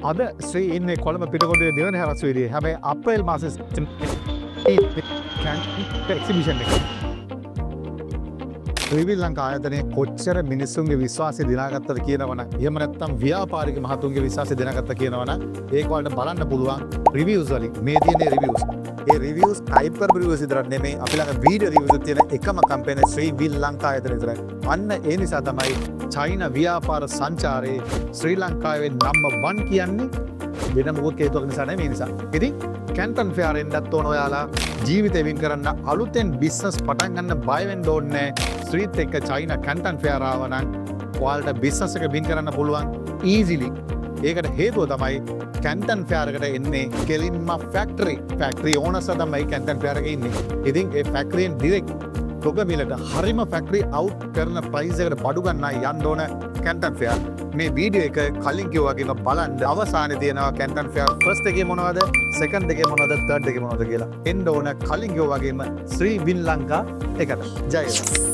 අද ශ්‍රී ඉන්නේ කොළඹ පිටකොටුවේ දෙවන හැරස්වීරියේ. හැබැයි අප්‍රේල් මාසේ එක්සිබිෂන් එක. ත්‍රිවිල් ලංකා ආයතනයේ කොච්චර මිනිස්සුන්ගේ විශ්වාසය දිනාගත්තද කියනවනම්, එහෙම නැත්නම් ව්‍යාපාරික මහතුන්ගේ විශ්වාසය දිනාගත්ත කියනවනම් ඒක වලට බලන්න පුළුවන් රිවිව්ස් වලින්. මේ තියෙන රිවිව්ස්. ඒ රිවිව්ස් ටයිප් කරපු රිවිව්ස් විතරක් නෙමෙයි, අපි ළඟ වීඩියෝ රිවිව්ස් තියෙන එකම කම්පැනි ත්‍රිවිල් ලංකා ආයතනය විතරයි. අන්න ඒ නිසා තමයි චයිනා ව්‍යාපාර සංචාරයේ ශ්‍රී ලංකාවේ නම්බර් 1 කියන්නේ වෙන මොකක් හේතුවක් නිසා නෙමෙයි නිසා. ඉතින් කැන්ටන් ෆෙයාර් එන්නත් ඕන ඔයාලා ජීවිතේ වින් කරන්න අලුතෙන් බිස්නස් පටන් ගන්න බය වෙන්න ඕනේ නැහැ. ස්ට්‍රීට් එක චයිනා කැන්ටන් ෆෙයාර් ආව නම් ඔයාලට බිස්නස් එක වින් කරන්න පුළුවන් ඊසිලි. ඒකට හේතුව තමයි කැන්ටන් ෆෙයාර් එකට එන්නේ කෙලින්ම ෆැක්ටරි ඕනර්ස්ලා තමයි කැන්ටන් ෆෙයාර් එකේ ඉන්නේ. ඉතින් ඒ ෆැක්ටරියෙන් ඩිරෙක්ට් තොග මිලට හරිම ෆැක්ටරි අවුට් කරන ප්‍රයිස් එකට බඩු ගන්නයි යන්න ඕන කැන්ටන් ෆෙයාර්. මේ වීඩියෝ එක කලින් කිව්වා වගේම බලන්න අවසානයේ තියෙනවා කැන්ටන් ෆෙයාර් ෆස්ට් එකේ මොනවද, සෙකන්ඩ් එකේ මොනවද, තර්ඩ් එකේ මොනවද කියලා. එන්න ඕන කලින් කිව්වා වගේම ශ්‍රී වින් ලංකා එකට. ජය වේවා.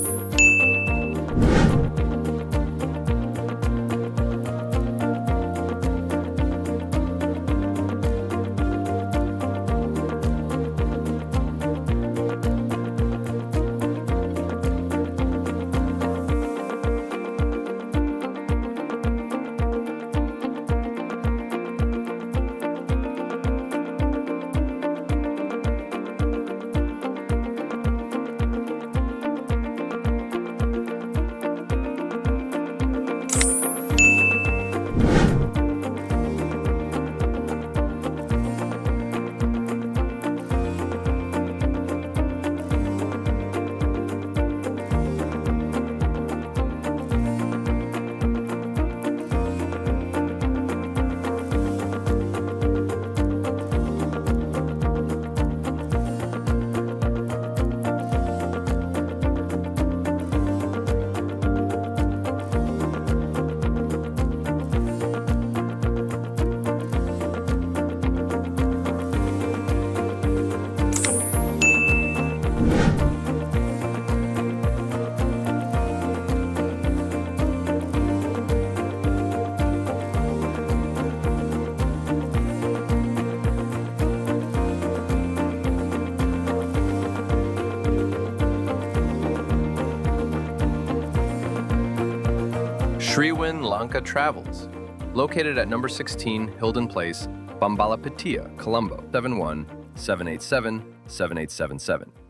Sriwin Lanka Travels, located at number 16 Hilden Place, Bambalapitiya, Colombo, 71787 7877.